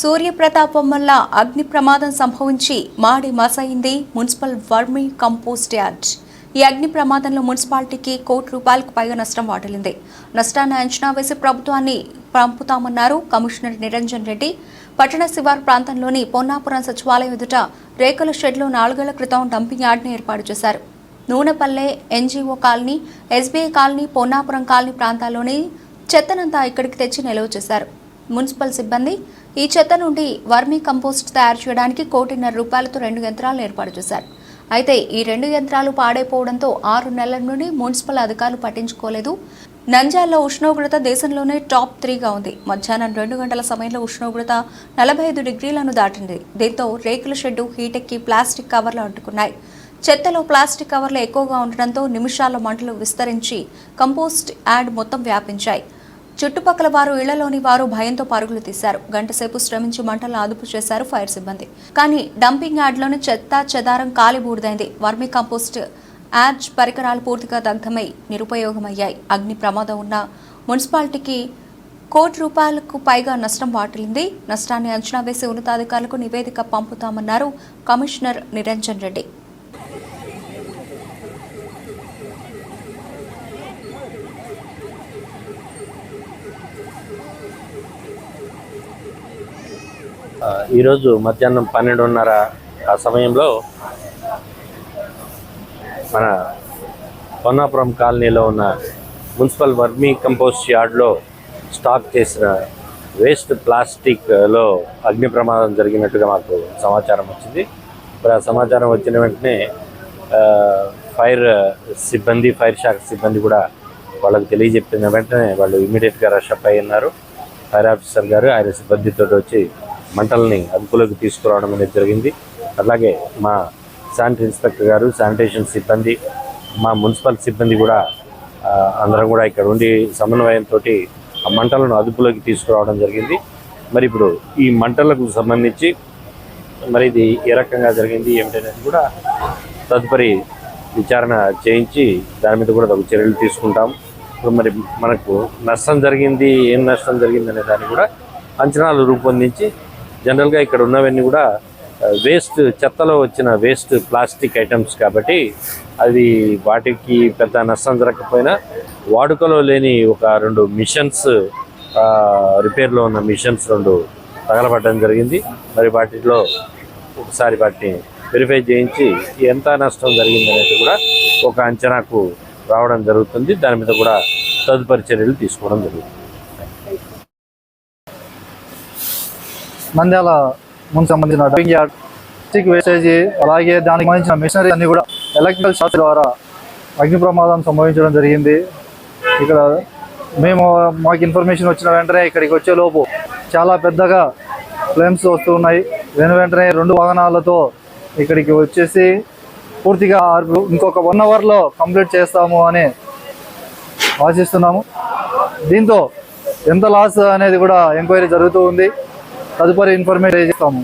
సూర్యప్రతాపం వల్ల అగ్ని ప్రమాదం సంభవించి మాడి మసైంది మున్సిపల్ వర్మీ కంపోస్ట్ యార్డ్. ఈ అగ్ని ప్రమాదంలో మున్సిపాలిటీకి ₹1,00,00,000కు పైగా నష్టం వాటిల్లింది. నష్టాన్ని అంచనా వేసి ప్రభుత్వాన్ని పంపుతామన్నారు కమిషనర్ నిరంజన్ రెడ్డి. పట్టణ శివారు ప్రాంతంలోని పొన్నాపురం సచివాలయం ఎదుట రేకుల షెడ్లో 4 ఏళ్ల క్రితం డంపింగ్ యార్డ్ని ఏర్పాటు చేశారు. Nunepalle, NGO colony, SBI colony, Ponnapuram colony ప్రాంతాల్లోని చెత్తనంతా ఇక్కడికి తెచ్చి నిల్వ చేశారు. మున్సిపల్ సిబ్బంది ఈ చెత్త నుండి వర్మీ కంపోస్ట్ తయారు చేయడానికి ₹1,50,00,000తో 2 యంత్రాలను ఏర్పాటు చేశారు. అయితే ఈ 2 యంత్రాలు పాడైపోవడంతో 6 నెలల నుండి మున్సిపల్ అధికారులు పట్టించుకోలేదు. నంద్యాలలో ఉష్ణోగ్రత దేశంలోనే టాప్ 3గా ఉంది. మధ్యాహ్నం 2 గంటల సమయంలో ఉష్ణోగ్రత 45 డిగ్రీలను దాటింది. దీంతో రేకుల షెడ్డు హీటెక్కి ప్లాస్టిక్ కవర్లు అంటుకున్నాయి. చెత్తలో ప్లాస్టిక్ కవర్లు ఎక్కువగా ఉండడంతో నిమిషాల మంటలు విస్తరించి కంపోస్ట్ యార్డ్ మొత్తం వ్యాపించాయి. చుట్టుపక్కల వారు, ఇళ్లలోని వారు భయంతో పరుగులు తీశారు. గంటసేపు శ్రమించి మంటలను అదుపు చేశారు ఫైర్ సిబ్బంది. కానీ డంపింగ్ యార్డ్లోని చెత్త చెదారం కాలి బూడిదైంది. వర్మీ కంపోస్ట్ యార్డ్ పరికరాలు పూర్తిగా దగ్ధమై నిరుపయోగమయ్యాయి. అగ్ని ప్రమాదం ఉన్న మున్సిపాలిటీకి ₹1,00,00,000కు పైగా నష్టం వాటిల్లింది. నష్టాన్ని అంచనా వేసి ఉన్నతాధికారులకు నివేదిక పంపుతామన్నారు కమిషనర్ నిరంజన్ రెడ్డి. ఈరోజు మధ్యాహ్నం 12:30 ఆ సమయంలో మన పొన్నాపురం కాలనీలో ఉన్న మున్సిపల్ వర్మీ కంపోస్ట్ యార్డ్లో స్టాక్ చేసిన వేస్ట్ ప్లాస్టిక్లో అగ్ని ప్రమాదం జరిగినట్టుగా మాకు సమాచారం వచ్చింది. మరి ఆ సమాచారం వచ్చిన వెంటనే ఫైర్ శాఖ సిబ్బంది కూడా వాళ్ళకి తెలియజెప్పిన వెంటనే వాళ్ళు ఇమీడియట్గా రష్ అప్ అయి ఉన్నారు. ఫైర్ ఆఫీసర్ గారు ఆయన సిబ్బందితో వచ్చి మంటల్ని అదుపులోకి తీసుకురావడం అనేది జరిగింది. అలాగే మా శానిటరీ ఇన్స్పెక్టర్ గారు, శానిటేషన్ సిబ్బంది, మా మున్సిపల్ సిబ్బంది కూడా అందరం కూడా ఇక్కడ ఉండి సమన్వయంతో ఆ మంటలను అదుపులోకి తీసుకురావడం జరిగింది. మరి ఇప్పుడు ఈ మంటలకు సంబంధించి మరి ఇది ఏ రకంగా జరిగింది ఏమిటనేది కూడా తదుపరి విచారణ చేయించి దాని మీద కూడా తగు చర్యలు తీసుకుంటాం. ఇప్పుడు మరి మనకు నష్టం జరిగింది, ఏం నష్టం జరిగింది అనే దాన్ని కూడా అంచనాలు రూపొందించి జనరల్గా ఇక్కడ ఉన్నవన్నీ కూడా చెత్తలో వచ్చిన వేస్ట్ ప్లాస్టిక్ ఐటమ్స్ కాబట్టి అది వాటికి పెద్ద నష్టం జరగకపోయినా వాడుకలో లేని ఒక 2 మిషన్స్, రిపేర్లో ఉన్న మిషన్స్ 2 తగలబడడం జరిగింది. మరి వాటిలో ఒకసారి వాటిని వెరిఫై చేయించి ఎంత నష్టం జరిగింది అనేది కూడా ఒక అంచనాకు రావడం జరుగుతుంది. దాని మీద కూడా తదుపరి చర్యలు తీసుకోవడం జరుగుతుంది. నంద్యాల ముందు సంబంధించిన డంపింగ్ యార్డ్, ప్లాస్టిక్ వేస్టేజ్, అలాగే దానికి సంబంధించిన మిషనరీ అన్ని కూడా ఎలక్ట్రికల్ షార్ట్ ద్వారా అగ్ని ప్రమాదం సంభవించడం జరిగింది. ఇక్కడ మాకు ఇన్ఫర్మేషన్ వచ్చిన వెంటనే ఇక్కడికి వచ్చేలోపు చాలా పెద్దగా ఫ్లేమ్స్ వస్తూ ఉన్నాయి. వెంటనే 2 వాహనాలతో ఇక్కడికి వచ్చేసి పూర్తిగా ఇంకొక 1 అవర్లో కంప్లీట్ చేస్తాము అని ఆశిస్తున్నాము. దీంతో ఎంత లాస్ అనేది కూడా ఎంక్వైరీ జరుగుతూ ఉంది. తదుపరి ఇన్ఫర్మేషన్ ఇస్తాము.